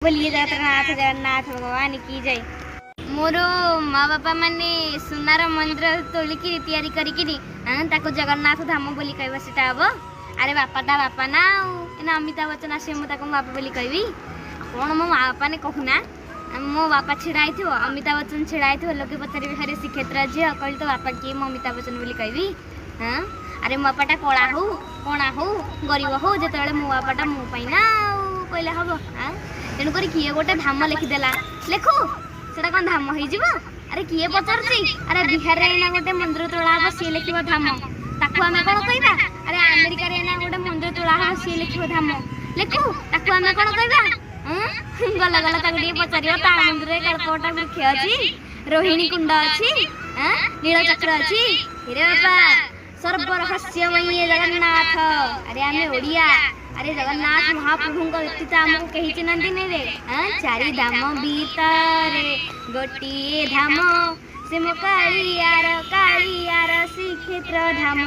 बोलिए जगन्नाथ जगन्नाथ भगवान की जय। मोर माँ बापा माने सुनार मंदिर तोलिकी तैयारी करिकिरी ताको जगन्नाथ धाम बोली कहबा सेटा हबो। अरे बापा ता बापा ना एना अमिताभ बच्चन आसे मु ताको बापा बोली कहबी कोन मो माँ बापा ने कहूना मो बापा छिड़ाई थो अमिताभ बच्चन छिड़ाई थो लोके पचारि हरे श्रीक्षेत्र झी कहली तो बापा किए मो अमिताभ बच्चन बोली कहबी। हाँ अरे मो बापाटा कला हो कणा हो गरीब हो जो मो बापाटा मो पाइना कहले हम हाँ तेणुक किए गोटे धाम लिखिदेला लेखु से कौन धाम हो। अरे किए पचारुची अरे बिहार एना गोटे मंदिर तोड़ा हम सी लिख धाम ताकू आम कौन कहवा। अरे अमेरिका एना गोटे मंदिर तोड़ा हम सी लिख धाम लेखु ताकू आम कौन कहवा। गला गला ताकू पचार ता मंदिर कल्पटा वृक्ष अच्छी रोहिणी कुंड अच्छी नील चक्र अच्छी हिरे बापा सर्वरहस्यमयी जगन्नाथ। अरे आम ओडिया अरे जगन्नाथ महाप्रभु व्यतीत आमको कही चिन्हती नहीं रे। चारि धाम भीतरे गोटे धाम से मो कालियार श्रीक्षेत्र धाम